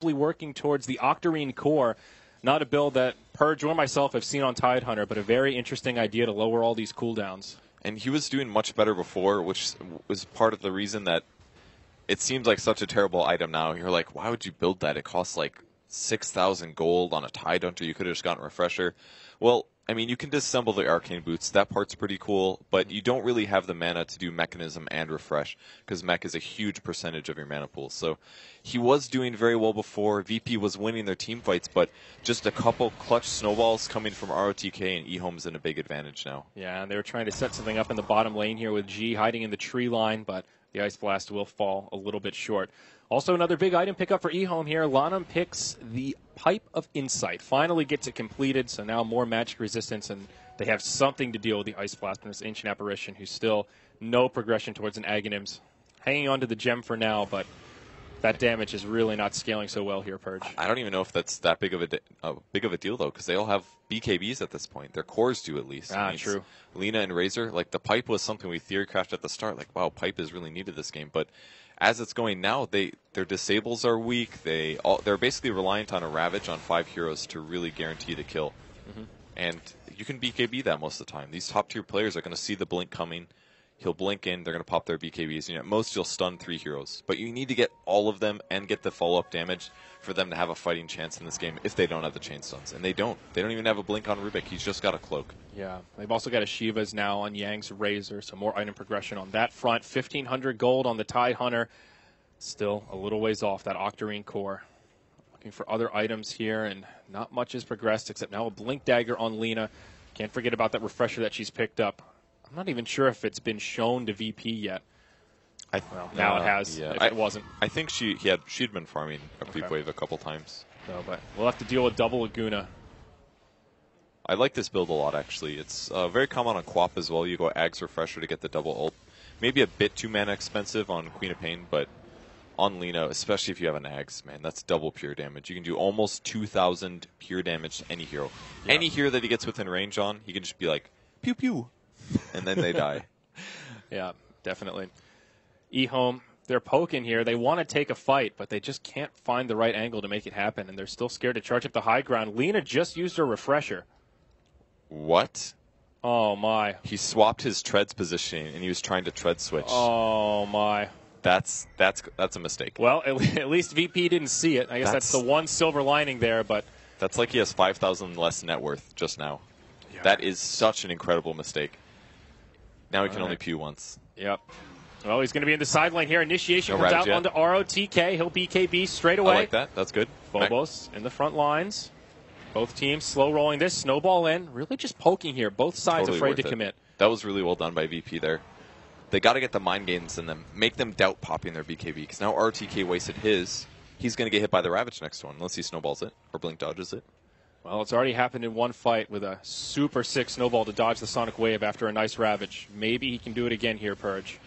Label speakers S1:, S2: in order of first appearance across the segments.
S1: working towards the Octarine core. Not a build that Purge or myself have seen on Tidehunter, but a very interesting idea to lower all these cooldowns.
S2: And he was doing much better before, which was part of the reason that it seems like such a terrible item now. You're like, why would you build that? It costs like 6,000 gold on a Tidehunter. You could have just gotten Refresher. Well, I mean, you can disassemble the Arcane Boots. That part's pretty cool, but you don't really have the mana to do Mechanism and Refresh, because Mech is a huge percentage of your mana pool. So he was doing very well before. VP was winning their team fights, but just a couple clutch snowballs coming from ROTK, and eHome's in a big advantage now.
S1: Yeah, and they were trying to set something up in the bottom lane here with G hiding in the tree line, but the Ice Blast will fall a little bit short. Also, another big item pickup for eHome here. Lanham picks the Pipe of Insight. Finally gets it completed, so now more magic resistance, and they have something to deal with the Ice Blast and this Ancient Apparition, who's still no progression towards an Aghanims. Hanging on to the gem for now, but that damage is really not scaling so well here, Purge.
S2: I don't even know if that's that big of a deal, though, because they all have BKBs at this point. Their cores do, at least.
S1: True.
S2: Lena and Razor, like, the Pipe was something we theorycrafted at the start. Like, wow, Pipe is really needed this game, but as it's going now, their disables are weak. They're basically reliant on a Ravage on 5 heroes to really guarantee the kill. And you can BKB that most of the time. These top tier players are going to see the blink coming. He'll blink in, they're going to pop their BKBs. At most, you'll stun 3 heroes. But you need to get all of them and get the follow-up damage for them to have a fighting chance in this game if they don't have the chain stuns. And they don't. They don't even have a blink on Rubik. He's just got a cloak. Yeah,
S1: they've also got a Shiva's now on Yang's Razor, so more item progression on that front. 1,500 gold on the Tidehunter. Still a little ways off that Octarine core. Looking for other items here, and not much has progressed except now a Blink Dagger on Lena. Can't forget about that Refresher that she's picked up. I'm not even sure if it's been shown to VP yet. Now it has.
S2: Yeah.
S1: If it wasn't,
S2: I think she'd been farming a creep wave a couple times.
S1: No, but we'll have to deal with double Laguna.
S2: I like this build a lot, actually. It's very common on Quap as well. You go Ags Refresher to get the double ult. Maybe a bit too mana expensive on Queen of Pain, but on Lena, especially if you have an Ags, man, that's double pure damage. You can do almost 2,000 pure damage to any hero. Yeah. Any hero that he gets within range on, he can just be like, pew pew, and then they die.
S1: Yeah, definitely. eHome, they're poking here. They want to take a fight, but they just can't find the right angle to make it happen, and they're still scared to charge up the high ground. Lena just used her Refresher.
S2: What?
S1: Oh, my.
S2: He swapped his treads positioning, and he was trying to tread switch.
S1: Oh, my.
S2: That's a mistake.
S1: Well, at least VP didn't see it. I guess that's the one silver lining there, but
S2: that's like he has 5,000 less net worth just now. Yeah. That is such an incredible mistake. Now he can only pew once.
S1: Yep. Well, he's going to be in the sideline here. Initiation comes out onto ROTK. He'll BKB straight away.
S2: I like that. That's good.
S1: Phobos in the front lines. Both teams slow rolling this. Snowball in. Really just poking here. Both sides
S2: totally
S1: afraid to commit.
S2: That was really well done by VP there. They got to get the mind games in them. Make them doubt popping their BKB. Because now RTK wasted his. He's going to get hit by the Ravage next one. Unless he snowballs it or blink dodges it.
S1: Well, it's already happened in one fight with a super sick snowball to dodge the Sonic Wave after a nice Ravage. Maybe he can do it again here, Purge.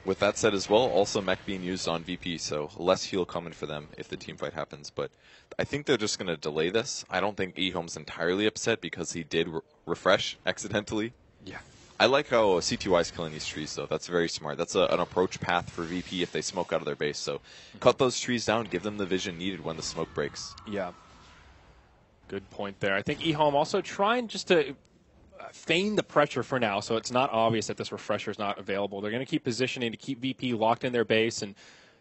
S2: With that said as well, also mech being used on VP, so less heal coming for them if the team fight happens. But I think they're just going to delay this. I don't think eHome's entirely upset because he did refresh accidentally.
S1: Yeah.
S2: I like how CTY is killing these trees, though. That's very smart. That's an approach path for VP if they smoke out of their base. So cut those trees down, give them the vision needed when the smoke breaks.
S1: Yeah. Good point there. I think eHome also trying just to feign the pressure for now, so it's not obvious that this Refresher is not available. They're going to keep positioning to keep VP locked in their base and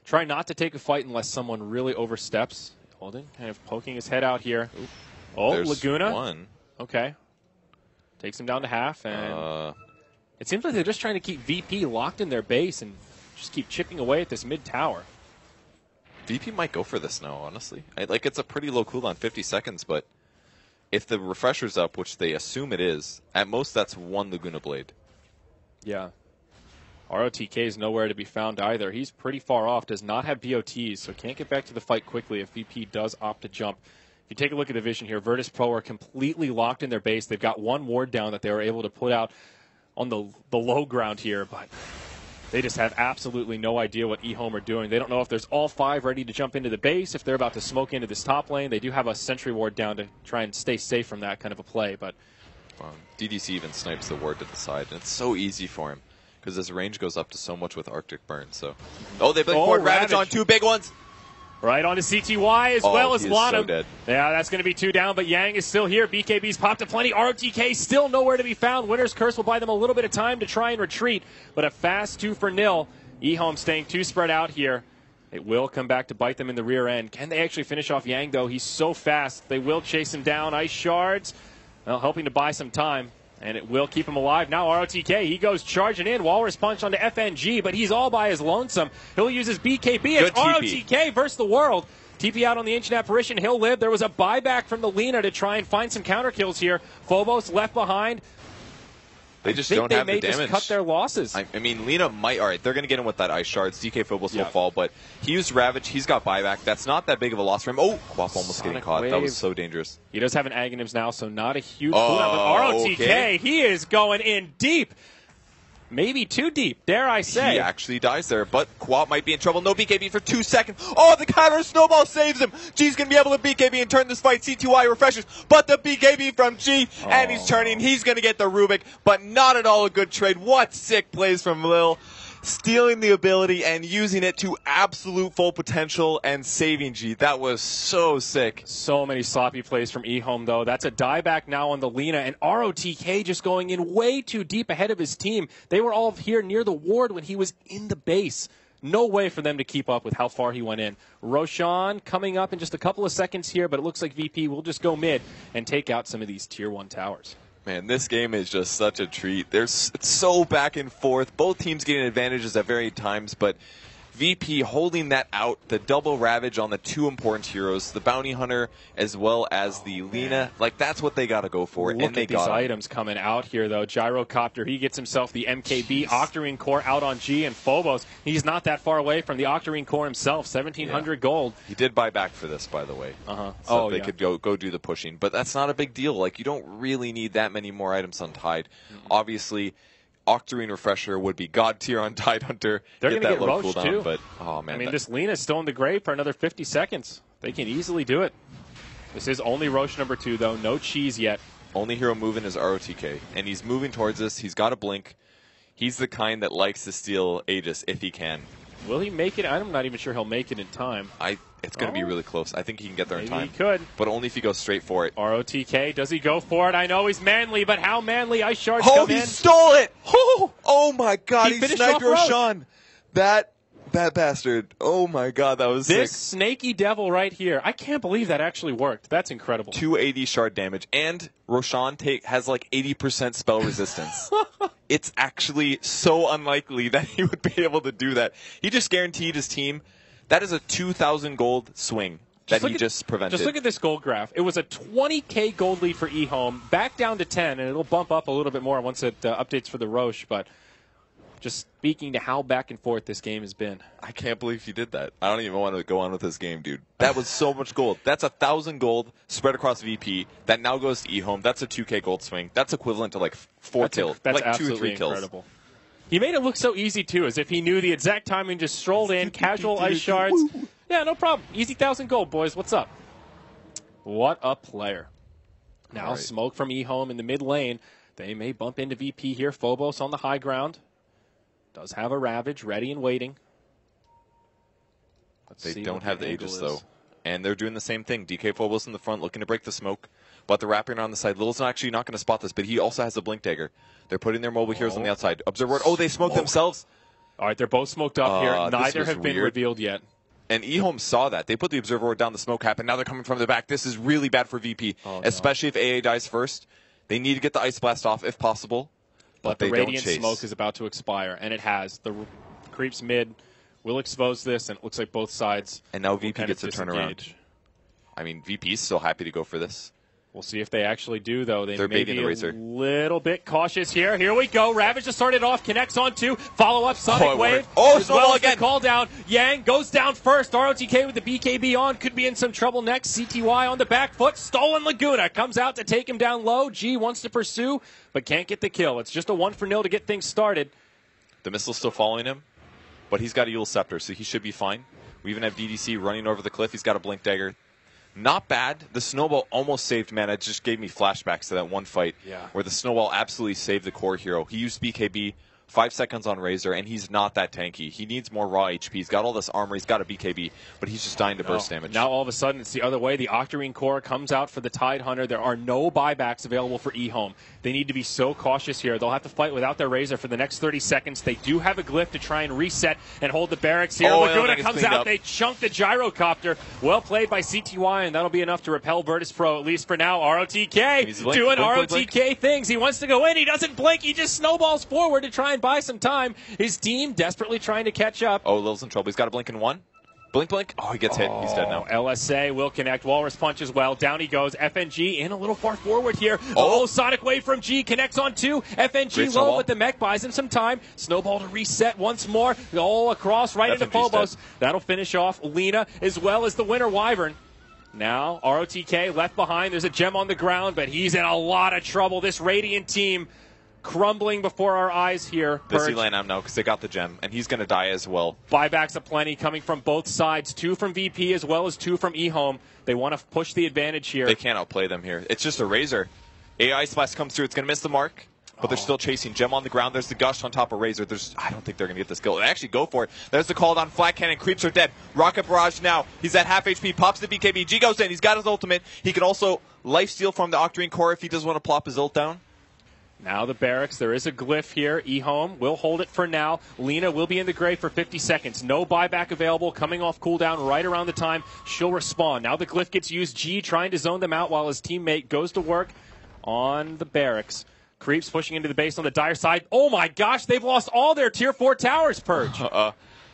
S1: try not to take a fight unless someone really oversteps. Holding, kind of poking his head out here.
S2: Oop.
S1: Oh,
S2: there's
S1: Laguna.
S2: One.
S1: Okay. Takes him down to half, and it seems like they're just trying to keep VP locked in their base and just keep chipping away at this mid tower.
S2: VP might go for this now, honestly. It's a pretty low cooldown, 50 seconds, but if the Refresher's up, which they assume it is, at most that's one Laguna Blade.
S1: Yeah. ROTK is nowhere to be found either. He's pretty far off, does not have BOTs, so can't get back to the fight quickly if VP does opt to jump. If you take a look at the vision here, Virtus Pro are completely locked in their base. They've got one ward down that they were able to put out on the low ground here, but they just have absolutely no idea what eHome are doing. They don't know if there's all 5 ready to jump into the base, if they're about to smoke into this top lane. They do have a sentry ward down to try and stay safe from that kind of a play, but
S2: DDC even snipes the ward to the side, and it's so easy for him because his range goes up to so much with Arctic Burn. So, they blink ward Ravage on 2 big ones.
S1: Right onto CTY as well as
S2: he is
S1: Lanham.
S2: so dead.
S1: Yeah, that's going to be 2 down, but Yang is still here. BKB's popped to plenty. ROTK still nowhere to be found. Winner's Curse will buy them a little bit of time to try and retreat, but a fast 2-0. eHome staying 2 spread out here. It will come back to bite them in the rear end. Can they actually finish off Yang, though? He's so fast. They will chase him down. Ice Shards, well, hoping to buy some time. And it will keep him alive. Now ROTK, he goes charging in. Walrus punch onto FNG, but he's all by his lonesome. He'll use his BKB. It's ROTK versus the world. TP out on the Ancient Apparition. He'll live. There was a buyback from the Lina to try and find some counter kills here. Phobos left behind.
S2: They just don't have the damage.
S1: Just cut their losses.
S2: I mean, Lina might. All right, they're going to get him with that Ice Shards. DK Phobos will fall, but he used Ravage. He's got buyback. That's not that big of a loss for him. Oh, Quap almost getting caught. That was so dangerous.
S1: He does have an Aghanims now, so not a huge cooldown. But ROTK, he is going in deep. Maybe too deep, dare I say.
S2: He actually dies there, but Quap might be in trouble. No BKB for 2 seconds. Oh, the counter snowball saves him. G's going to be able to BKB and turn this fight. C2Y refreshes, but the BKB from G, and he's turning. He's going to get the Rubik, but not at all a good trade. What sick plays from Lil. Stealing the ability and using it to absolute full potential and saving G. That was so sick.
S1: So many sloppy plays from eHome, though. That's a dieback now on the Lina, and ROTK just going in way too deep ahead of his team. They were all here near the ward when he was in the base. No way for them to keep up with how far he went in. Roshan coming up in just a couple of seconds here, but it looks like VP will just go mid and take out some of these Tier 1 towers.
S2: Man, this game is just such a treat. It's so back and forth. Both teams getting advantages at varied times, but VP holding that out, the double Ravage on the 2 important heroes, the Bounty Hunter as well as the Lina. Like, that's what they got to go for.
S1: Look
S2: and they
S1: at these items coming out here, though. Gyrocopter, he gets himself the MKB. Octarine Core out on G, and Phobos, he's not that far away from the Octarine Core himself, 1,700 gold.
S2: He did buy back for this, by the way. So they could go do the pushing. But that's not a big deal. Like, you don't really need that many more items on Tide. Obviously, Octarine Refresher would be God tier on Tide Hunter.
S1: They're going to get roached, too.
S2: But, oh, man.
S1: I mean, this Lina's still in the grave for another 50 seconds. They can easily do it. This is only Roche number 2, though. No cheese yet.
S2: Only hero moving is ROTK. And he's moving towards us. He's got a blink. He's the kind that likes to steal Aegis if he can.
S1: Will he make it? I'm not even sure he'll make it in time.
S2: It's going to be really close. I think he can get there in time.
S1: He could.
S2: But only if he goes straight for it.
S1: ROTK, does he go for it? I know he's manly, but how manly? Ice Shards come in.
S2: Oh, he stole it! Oh my God, he sniped Roshan. That bastard. Oh my God, that was
S1: this
S2: sick.
S1: Snaky devil right here. I can't believe that actually worked. That's incredible.
S2: 280 shard damage. And Roshan has like 80% spell resistance. It's actually so unlikely that he would be able to do that. He just guaranteed his team. That is a 2,000 gold swing that he just prevented.
S1: Just look at this gold graph. It was a 20K gold lead for eHome, back down to 10, and it'll bump up a little bit more once it updates for the Roche. But just speaking to how back and forth this game has been.
S2: I can't believe he did that. I don't even want to go on with this game, dude. That was so much gold. That's 1,000 gold spread across VP. That now goes to eHome. That's a 2K gold swing. That's equivalent to like 4 kills.
S1: That's
S2: like
S1: absolutely
S2: 2 or 3 kills.
S1: Incredible. He made it look so easy, too, as if he knew the exact timing, just strolled in, casual Ice Shards. Yeah, no problem. Easy 1,000 gold, boys. What's up? What a player. Now smoke from eHome in the mid lane. They may bump into VP here. Phobos on the high ground. Does have a Ravage ready and waiting.
S2: They don't have the Aegis, though. And they're doing the same thing. DK Phobos in the front looking to break the smoke. But they're wrapping around the side. Lil's actually not going to spot this, but he also has a Blink Dagger. They're putting their mobile heroes on the outside. Observe ward. Oh, they smoked themselves.
S1: All right, they're both smoked up here. Neither have been revealed yet.
S2: And eHome saw that. They put the Observer Ward down, the smoke happened. Now they're coming from the back. This is really bad for VP, especially if AA dies first. They need to get the Ice Blast off if possible. But
S1: the
S2: they
S1: Radiant
S2: don't chase.
S1: Smoke is about to expire, and it has. The creeps mid will expose this, and it looks like both sides.
S2: And now VP gets a turnaround. I mean, VP is still happy to go for this.
S1: We'll see if they actually do, though.
S2: They're
S1: may
S2: baiting
S1: be
S2: the Razor.
S1: A little bit cautious here. Here we go. Ravage just started off. Connects on 2. Follow-up Sonic Wave.
S2: Snowball again.
S1: Call down. Yang goes down first. ROTK with the BKB on. Could be in some trouble next. CTY on the back foot. Stolen Laguna. Comes out to take him down low. G wants to pursue, but can't get the kill. It's just a 1-0 to get things started.
S2: The missile's still following him, but he's got a Yule Scepter, so he should be fine. We even have DDC running over the cliff. He's got a Blink Dagger. Not bad. The Snowball almost saved mana. It just gave me flashbacks to that one fight where the Snowball absolutely saved the core hero. He used BKB, 5 seconds on Razor, and he's not that tanky. He needs more raw HP. He's got all this armor. He's got a BKB, but he's just dying to burst damage.
S1: Now all of a sudden it's the other way. The Octarine Core comes out for the Tidehunter. There are no buybacks available for eHome. They need to be so cautious here. They'll have to fight without their Razor for the next 30 seconds. They do have a glyph to try and reset and hold the barracks here. Laguna comes out. They chunk the gyrocopter. Well played by CTY, and that'll be enough to repel Virtus Pro, at least for now. ROTK doing ROTK things. He wants to go in. He doesn't blink. He just snowballs forward to try and buy some time. His team desperately trying to catch up.
S2: Oh, Lil's in trouble. He's got a blink in 1. Blink, blink. Oh, he gets hit. He's dead now.
S1: LSA will connect. Walrus punch as well. Down he goes. FNG in a little far forward here. Oh, Sonic Wave from G connects on 2. FNG low, but the mech buys him some time. Snowball to reset once more. All across right into Phobos. That'll finish off Lena as well as the winner Wyvern. Now, ROTK left behind. There's a gem on the ground, but he's in a lot of trouble. This Radiant team crumbling before our eyes here.
S2: Busy land out now because they got the gem, and he's going to die as well.
S1: Buybacks aplenty coming from both sides. 2 from VP as well as 2 from eHome. They want to push the advantage here.
S2: They can't outplay them here. It's just a Razor. AI Splash comes through. It's going to miss the mark, but they're still chasing. Gem on the ground. There's the Gush on top of Razor. I don't think they're going to get this kill. They actually go for it. There's the call down. Flat Cannon. Creeps are dead. Rocket Barrage now. He's at half HP. Pops the BKB. G goes in. He's got his ultimate. He can also lifesteal from the Octarine Core if he does want to plop his ult down.
S1: Now the barracks. There is a glyph here. eHome will hold it for now. Lena will be in the grave for 50 seconds. No buyback available. Coming off cooldown right around the time she'll respawn. Now the glyph gets used. G trying to zone them out while his teammate goes to work on the barracks. Creeps pushing into the base on the dire side. Oh my gosh, they've lost all their tier 4 towers, Purge.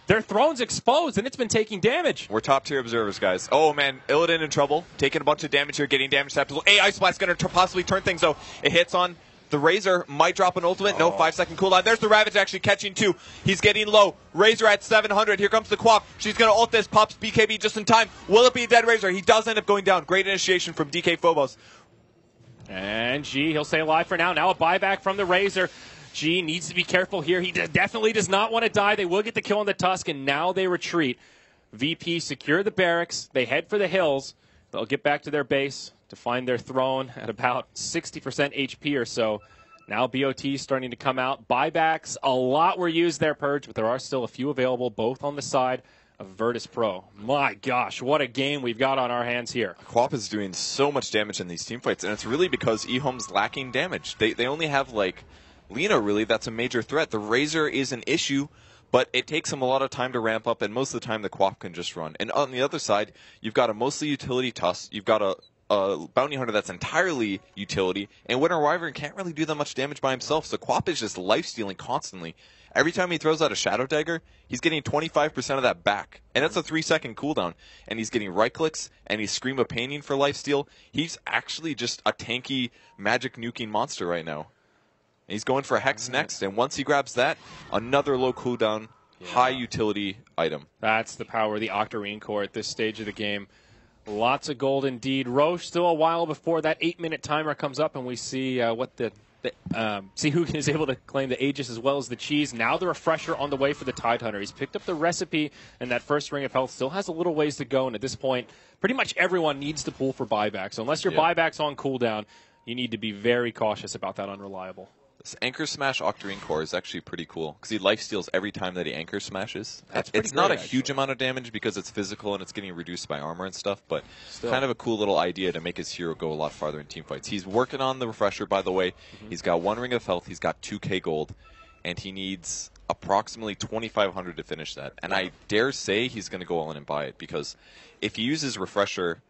S1: Their throne's exposed, and it's been taking damage.
S2: We're top-tier observers, guys. Oh, man. Illidan in trouble. Taking a bunch of damage here, getting damage tapped. AI Splash going to possibly turn things, though. It hits on the Razor. Might drop an ultimate. No 5-second cooldown. There's the Ravage actually catching 2. He's getting low. Razor at 700. Here comes the Quap. She's going to ult this. Pops BKB just in time. Will it be a dead Razor? He does end up going down. Great initiation from DK Phobos.
S1: And G, he'll stay alive for now. Now a buyback from the Razor. G needs to be careful here. He definitely does not want to die. They will get the kill on the Tusk, and now they retreat. VP secure the barracks. They head for the hills. They'll get back to their base to find their throne at about 60% HP or so. Now BOT starting to come out. Buybacks, a lot were used there, Purge, but there are still a few available, both on the side of Virtus Pro. My gosh, what a game we've got on our hands here.
S2: Quap is doing so much damage in these teamfights, and it's really because eHome's lacking damage. They only have, like, Lena, really, that's a major threat. The Razor is an issue, but it takes him a lot of time to ramp up, and most of the time the Quap can just run. And on the other side, you've got a mostly utility Tusk, you've got a Bounty Hunter that's entirely utility, and Winter Wyvern can't really do that much damage by himself, so Quap is just life-stealing constantly. Every time he throws out a Shadow Dagger, he's getting 25% of that back, and that's a 3-second cooldown, and he's getting right-clicks, and he's Scream of Painting for lifesteal. He's actually just a tanky, magic nuking monster right now. And he's going for a Hex next, and once he grabs that, another low cooldown, high utility item.
S1: That's the power of the Octarine Core at this stage of the game. Lots of gold indeed. Roche still a while before that 8-minute timer comes up, and we see see who is able to claim the Aegis as well as the cheese. Now the refresher on the way for the Tidehunter. He's picked up the recipe, and that first ring of health still has a little ways to go. And at this point, pretty much everyone needs to pull for buybacks. So unless your buyback's on cooldown, you need to be very cautious about that unreliable.
S2: This Anchor Smash Octarine Core is actually pretty cool because he lifesteals every time that he Anchor Smashes. It's not a huge amount of damage because it's physical and it's getting reduced by armor and stuff, but kind of a cool little idea to make his hero go a lot farther in teamfights. He's working on the refresher, by the way. He's got 1 ring of health, he's got 2k gold, and he needs approximately 2,500 to finish that. And I dare say he's going to go all in and buy it because if he uses refresher